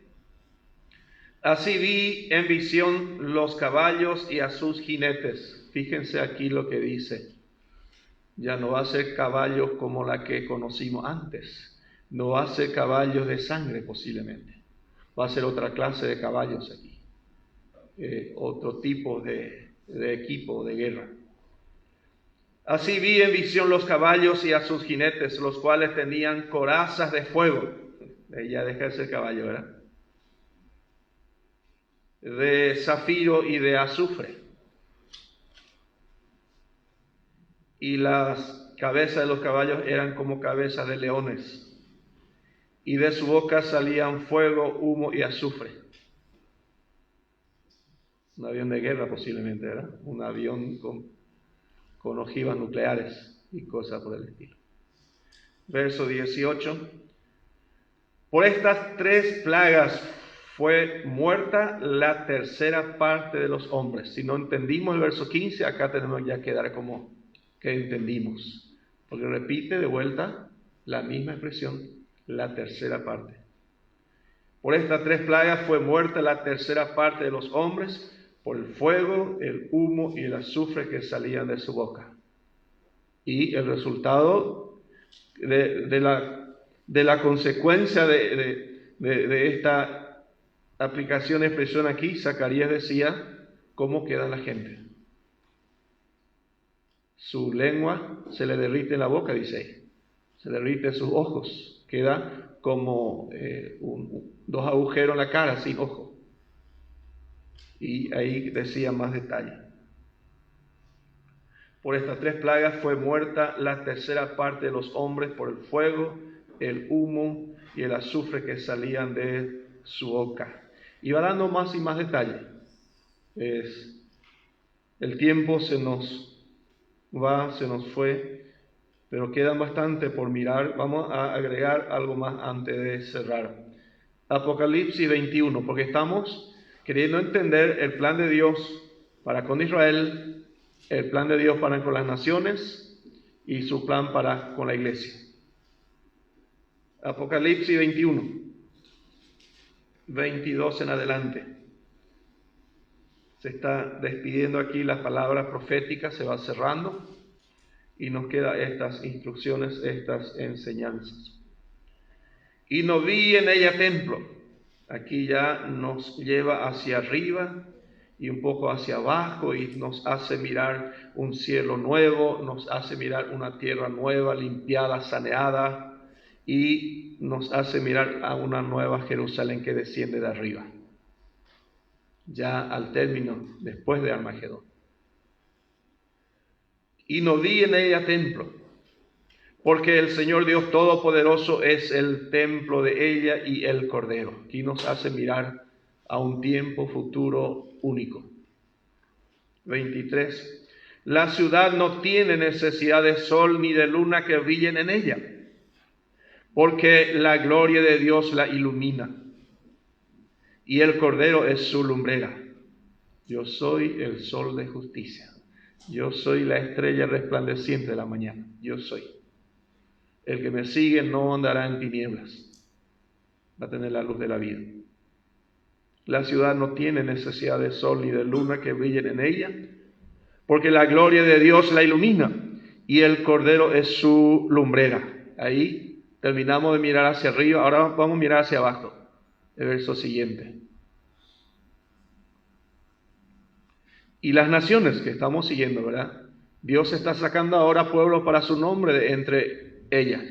Así vi en visión los caballos y a sus jinetes. Fíjense aquí lo que dice. Ya no va a ser caballos como la que conocimos antes. No va a ser caballos de sangre posiblemente. Va a ser otra clase de caballos aquí. Otro tipo de equipo de guerra. Así vi en visión los caballos y a sus jinetes, los cuales tenían corazas de fuego. Ya deja de ser caballo, ¿verdad? De zafiro y de azufre. Y las cabezas de los caballos eran como cabezas de leones. Y de su boca salían fuego, humo y azufre. Un avión de guerra posiblemente, ¿verdad? Un avión con ojivas nucleares y cosas por el estilo. Verso 18. Por estas 3 plagas fue muerta la tercera parte de los hombres. Si no entendimos el verso 15, acá tenemos ya que dar como que entendimos. Porque repite de vuelta la misma expresión, la tercera parte. Por estas 3 plagas fue muerta la tercera parte de los hombres, por el fuego, el humo y el azufre que salían de su boca. Y el resultado de la consecuencia de esta aplicación de expresión aquí, Zacarías decía, ¿cómo queda la gente? Su lengua se le derrite en la boca, dice ahí. Se derrite sus ojos. Queda como dos agujeros en la cara, sin ojo. Y ahí decía más detalle. Por estas 3 plagas fue muerta la tercera parte de los hombres por el fuego, el humo y el azufre que salían de su boca. Y va dando más y más detalle. El tiempo se nos fue, pero queda bastante por mirar. Vamos a agregar algo más antes de cerrar. Apocalipsis 21, porque estamos queriendo entender el plan de Dios para con Israel, el plan de Dios para con las naciones y su plan para con la iglesia. Apocalipsis 21, 22 en adelante. Se está despidiendo aquí la palabra profética, se va cerrando y nos quedan estas instrucciones, estas enseñanzas. Y no vi en ella templo. Aquí ya nos lleva hacia arriba y un poco hacia abajo y nos hace mirar un cielo nuevo, nos hace mirar una tierra nueva, limpiada, saneada, y nos hace mirar a una nueva Jerusalén que desciende de arriba, ya al término, después de Armagedón. Y no vi en ella templo, porque el Señor Dios Todopoderoso es el templo de ella y el Cordero. Aquí nos hace mirar a un tiempo futuro único. 23. La ciudad no tiene necesidad de sol ni de luna que brillen en ella, porque la gloria de Dios la ilumina, y el Cordero es su lumbrera. Yo soy el sol de justicia. Yo soy la estrella resplandeciente de la mañana. Yo soy. El que me sigue no andará en tinieblas. Va a tener la luz de la vida. La ciudad no tiene necesidad de sol ni de luna que brillen en ella, porque la gloria de Dios la ilumina, y el Cordero es su lumbrera. Ahí terminamos de mirar hacia arriba, ahora vamos a mirar hacia abajo. El verso siguiente. Y las naciones que estamos siguiendo, ¿verdad? Dios está sacando ahora pueblos para su nombre de entre ellas.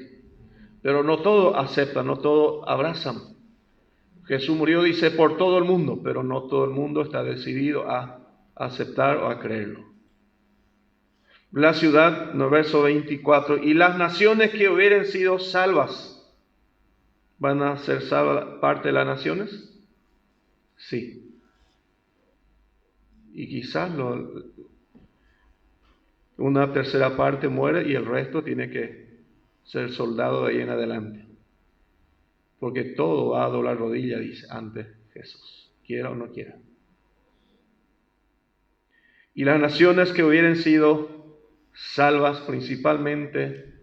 Pero no todos aceptan, no todos abrazan. Jesús murió, dice, por todo el mundo, pero no todo el mundo está decidido a aceptar o a creerlo. La ciudad, no, verso 24, y las naciones que hubieran sido salvas, ¿van a ser salvas parte de las naciones? Sí. Y quizás una tercera parte muere y el resto tiene que ser soldado de ahí en adelante. Porque todo va a doblar rodilla, dice, ante Jesús, quiera o no quiera. Y las naciones que hubieran sido salvas principalmente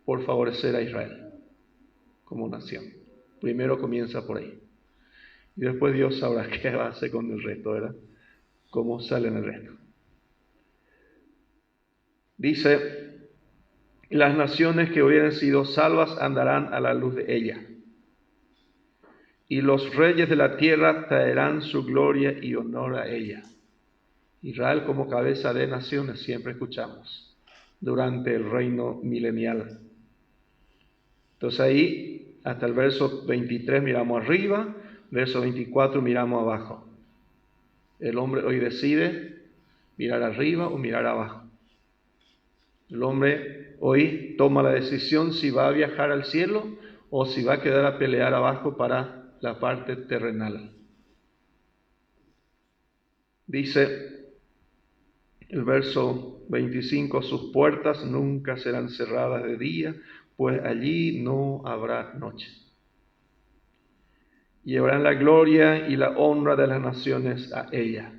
por favorecer a Israel como nación. Primero comienza por ahí. Y después Dios sabrá qué va a hacer con el resto, ¿verdad? Cómo sale en el resto. Dice, las naciones que hubieran sido salvas andarán a la luz de ella. Y los reyes de la tierra traerán su gloria y honor a ella. Israel como cabeza de naciones, siempre escuchamos, durante el reino milenial. Entonces ahí, hasta el verso 23 miramos arriba, verso 24 miramos abajo. El hombre hoy decide mirar arriba o mirar abajo. El hombre hoy toma la decisión si va a viajar al cielo o si va a quedar a pelear abajo para la parte terrenal. Dice el verso 25, sus puertas nunca serán cerradas de día, pues allí no habrá noche. Llevarán la gloria y la honra de las naciones a ella.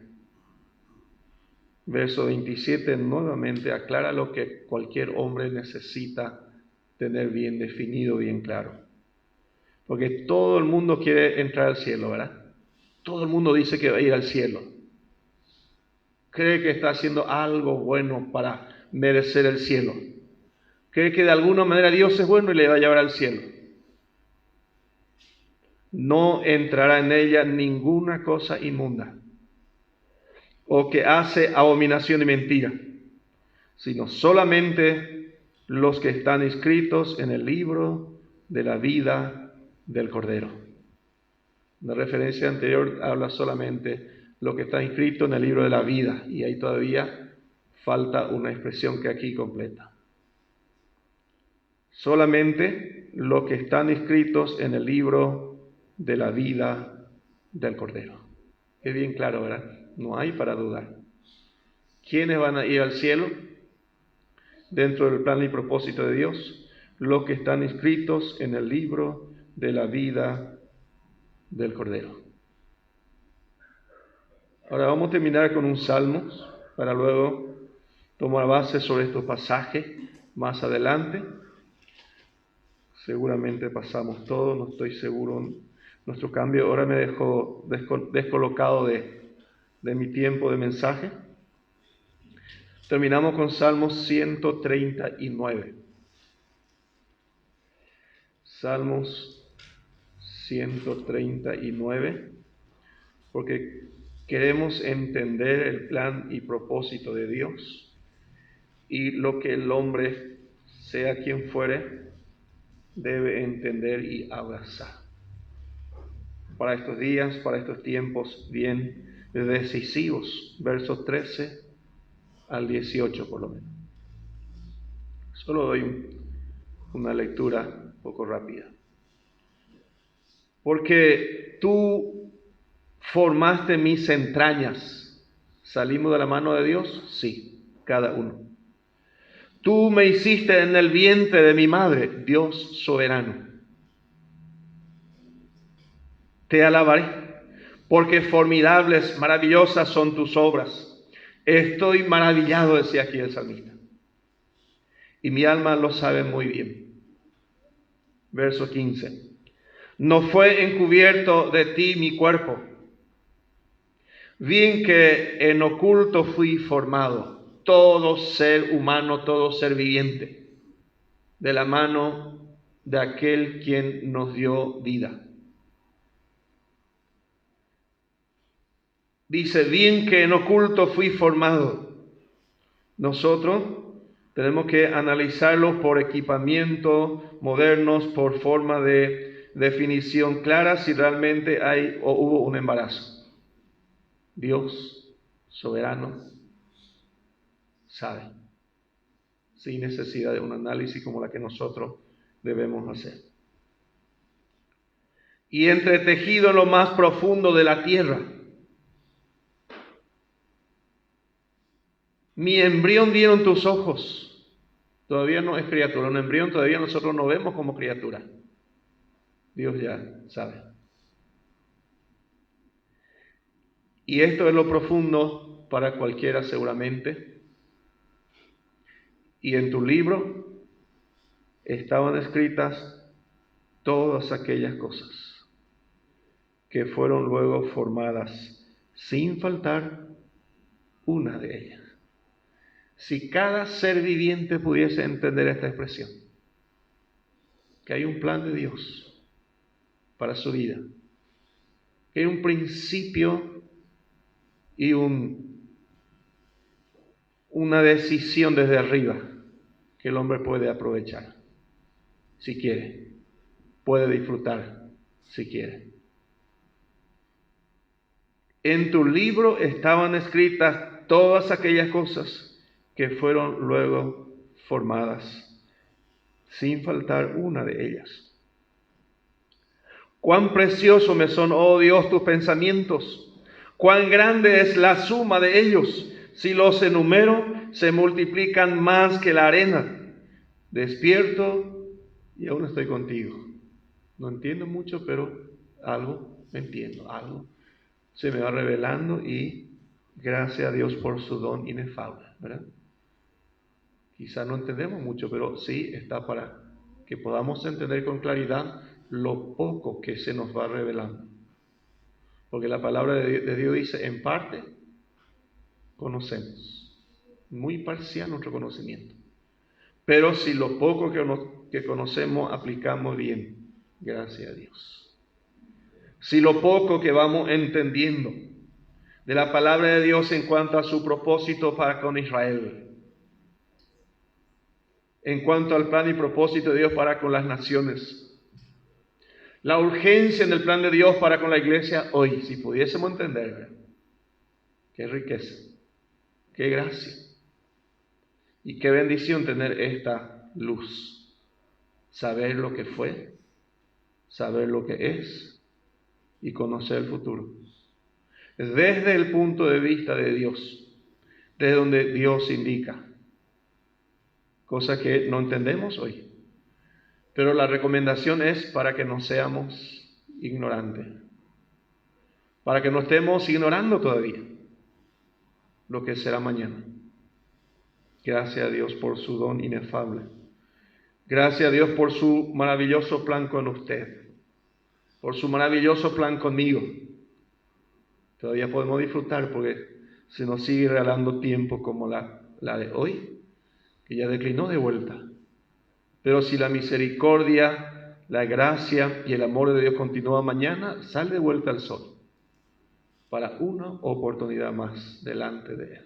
Verso 27 nuevamente aclara lo que cualquier hombre necesita tener bien definido, bien claro. Porque todo el mundo quiere entrar al cielo, ¿verdad? Todo el mundo dice que va a ir al cielo. Cree que está haciendo algo bueno para merecer el cielo. Cree que de alguna manera Dios es bueno y le va a llevar al cielo. No entrará en ella ninguna cosa inmunda o que hace abominación y mentira, sino solamente los que están inscritos en el libro de la vida del Cordero. La referencia anterior habla solamente lo que está inscrito en el libro de la vida, y ahí todavía falta una expresión que aquí completa. Solamente los que están inscritos en el libro de la vida del Cordero. Es bien claro, ¿verdad? No hay para dudar. ¿Quiénes van a ir al cielo? Dentro del plan y propósito de Dios, los que están inscritos en el libro de la vida del Cordero. Ahora vamos a terminar con un salmo para luego tomar base sobre estos pasajes más adelante. Seguramente pasamos todo, no estoy seguro. Nuestro cambio ahora me dejó descolocado de mi tiempo de mensaje. Terminamos con Salmos 139. Salmos 139, porque queremos entender el plan y propósito de Dios y lo que el hombre, sea quien fuere, debe entender y abrazar. Para estos días, para estos tiempos bien decisivos, versos 13 al 18 por lo menos. Solo doy una lectura un poco rápida. Porque tú formaste mis entrañas. ¿Salimos de la mano de Dios? Sí, cada uno. Tú me hiciste en el vientre de mi madre, Dios soberano. Te alabaré, porque formidables, maravillosas son tus obras. Estoy maravillado, decía aquí el salmista. Y mi alma lo sabe muy bien. Verso 15. No fue encubierto de ti mi cuerpo, bien que en oculto fui formado, todo ser humano, todo ser viviente, de la mano de aquel quien nos dio vida. Dice, bien que en oculto fui formado. Nosotros tenemos que analizarlo por equipamiento modernos, por forma de definición clara, si realmente hay o hubo un embarazo. Dios, soberano, sabe, sin necesidad de un análisis como la que nosotros debemos hacer. Y entretejido en lo más profundo de la tierra. Mi embrión vieron tus ojos. Todavía no es criatura, un embrión todavía nosotros no vemos como criatura. Dios ya sabe. Y esto es lo profundo para cualquiera seguramente. Y en tu libro estaban escritas todas aquellas cosas que fueron luego formadas, sin faltar una de ellas. Si cada ser viviente pudiese entender esta expresión, que hay un plan de Dios para su vida, que hay un principio y una decisión desde arriba que el hombre puede aprovechar, si quiere, puede disfrutar, si quiere. En tu libro estaban escritas todas aquellas cosas que fueron luego formadas, sin faltar una de ellas. Cuán precioso me son, oh Dios, tus pensamientos, cuán grande es la suma de ellos. Si los enumero, se multiplican más que la arena. Despierto y aún estoy contigo. No entiendo mucho, pero algo entiendo, algo se me va revelando y gracias a Dios por su don inefable, ¿verdad? Quizás no entendemos mucho, pero sí está para que podamos entender con claridad lo poco que se nos va revelando. Porque la palabra de Dios dice, en parte conocemos, muy parcial nuestro conocimiento. Pero si lo poco que conocemos aplicamos bien, gracias a Dios. Si lo poco que vamos entendiendo de la palabra de Dios en cuanto a su propósito para con Israel, en cuanto al plan y propósito de Dios para con las naciones, la urgencia en el plan de Dios para con la iglesia hoy, si pudiésemos entender, qué riqueza, qué gracia y qué bendición tener esta luz, saber lo que fue, saber lo que es y conocer el futuro. Desde el punto de vista de Dios, desde donde Dios indica, cosa que no entendemos hoy. Pero la recomendación es para que no seamos ignorantes, para que no estemos ignorando todavía lo que será mañana. Gracias a Dios por su don inefable. Gracias a Dios por su maravilloso plan con usted, por su maravilloso plan conmigo. Todavía podemos disfrutar porque se nos sigue regalando tiempo como la de hoy, que ya declinó de vuelta. Pero si la misericordia, la gracia y el amor de Dios continúa mañana, sale de vuelta al sol para una oportunidad más delante de Él.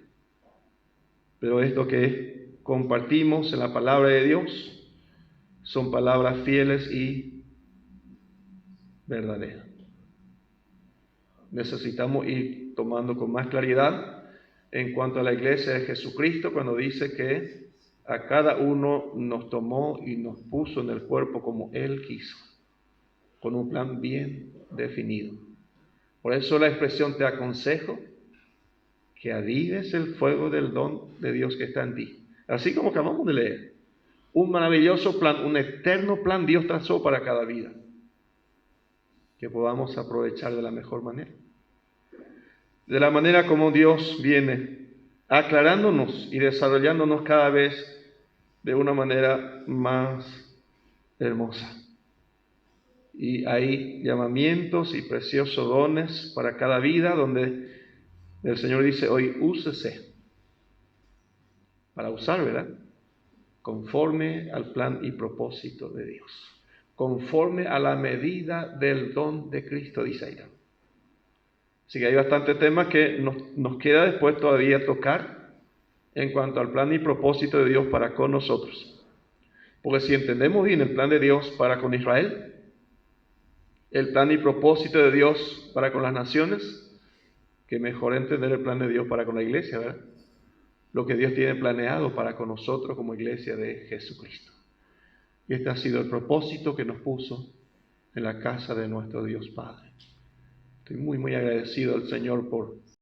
Pero esto que compartimos en la palabra de Dios son palabras fieles y verdaderas. Necesitamos ir tomando con más claridad en cuanto a la iglesia de Jesucristo cuando dice que a cada uno nos tomó y nos puso en el cuerpo como Él quiso, con un plan bien definido. Por eso la expresión te aconsejo que avives el fuego del don de Dios que está en ti. Así como acabamos de leer, un maravilloso plan, un eterno plan Dios trazó para cada vida, que podamos aprovechar de la mejor manera. De la manera como Dios viene aclarándonos y desarrollándonos cada vez de una manera más hermosa. Y hay llamamientos y preciosos dones para cada vida donde el Señor dice hoy, úsese para usar, ¿verdad? Conforme al plan y propósito de Dios. Conforme a la medida del don de Cristo, dice ahí. Así que hay bastantes temas que nos queda después todavía tocar en cuanto al plan y propósito de Dios para con nosotros. Porque si entendemos bien el plan de Dios para con Israel, el plan y propósito de Dios para con las naciones, que mejor entender el plan de Dios para con la iglesia, ¿verdad? Lo que Dios tiene planeado para con nosotros como iglesia de Jesucristo. Y este ha sido el propósito que nos puso en la casa de nuestro Dios Padre. Estoy muy, muy agradecido al Señor por